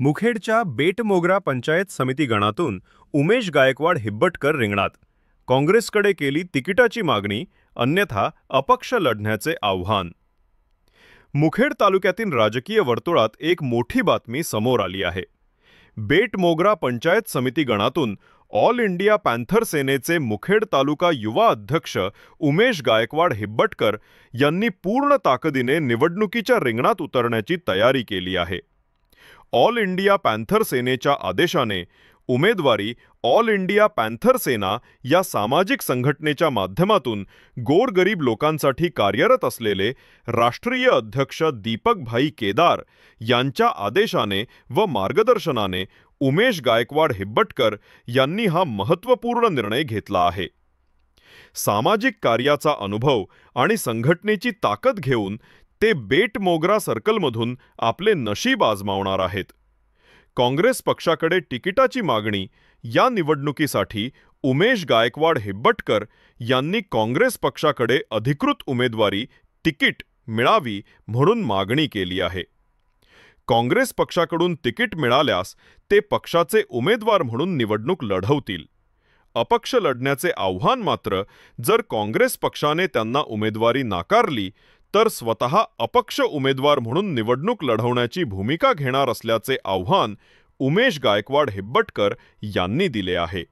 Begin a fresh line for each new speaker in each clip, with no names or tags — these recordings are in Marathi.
मुखेडच्या बेटमोगरा पंचायत समिती गणातून उमेश गायकवाड हिब्बटकर रिंगणात. काँग्रेसकडे केली तिकिटाची मागणी, अन्यथा अपक्ष लढण्याचे आव्हान. मुखेड तालुक्यातील राजकीय वर्तुळात एक मोठी बातमी समोर आली आहे. बेटमोगरा पंचायत समिती गणातून ऑल इंडिया पॅन्थर सेनेचे मुखेड तालुका युवा अध्यक्ष उमेश गायकवाड हिब्बटकर यांनी पूर्ण ताकदीने निवडणुकीच्या रिंगणात उतरण्याची तयारी केली आहे. ऑल इंडिया पॅन्थर सेनेच्या आदेशाने उमेदवारी ऑल इंडिया पॅन्थर सेना या सामाजिक संघटनेच्या माध्यमातून गोरगरीब लोकांसाठी कार्यरत असलेले राष्ट्रीय अध्यक्ष दीपक भाई केदार यांच्या आदेशाने व मार्गदर्शनाने उमेश गायकवाड हिब्बटकर यांनी हा महत्त्वपूर्ण निर्णय घेतला आहे. सामाजिक कार्याचा अनुभव आणि संघटनेची ताकद घेऊन ते बेटमोगरा सर्कलमधून आपले नशीब आजमावणार आहेत. काँग्रेस पक्षाकडे तिकिटाची मागणी या निवडणुकीसाठी उमेश गायकवाड हिब्बटकर यांनी काँग्रेस पक्षाकडे अधिकृत उमेदवारी तिकीट मिळावी म्हणून मागणी केली आहे. काँग्रेस पक्षाकडून तिकीट मिळाल्यास ते पक्षाचे उमेदवार म्हणून निवडणूक लढवतील. अपक्ष लढण्याचे आव्हान मात्र जर काँग्रेस पक्षाने त्यांना उमेदवारी नाकारली तर स्वतः अपक्ष उमेदवार म्हणून निवडणूक लढवण्याची भूमिका घेणार असल्याचे आव्हान उमेश गायकवाड हिब्बटकर यांनी दिले आहे.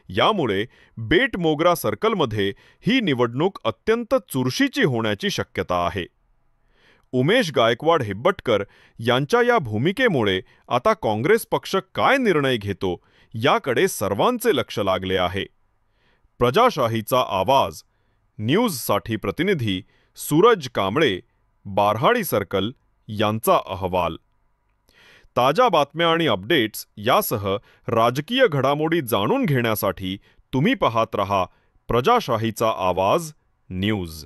यामुळे बेटमोगरा सर्कलमध्ये ही निवडणूक अत्यंत चुरशीची होण्याची शक्यता आहे. उमेश गायकवाड हिब्बटकर यांच्या या भूमिकेमुळे आता काँग्रेस पक्ष काय निर्णय घेतो याकडे सर्वांचे लक्ष लागले आहे. प्रजाशाहीचा आवाज न्यूजसाठी प्रतिनिधी सूरज कांबळे, बारहाडी सर्कल यांचा अहवाल. ताज्या बातम्या आणि अपडेट्स यासह राजकीय घडामोडी जाणून घेण्यासाठी तुम्ही पाहत रहा प्रजाशाहीचा आवाज न्यूज.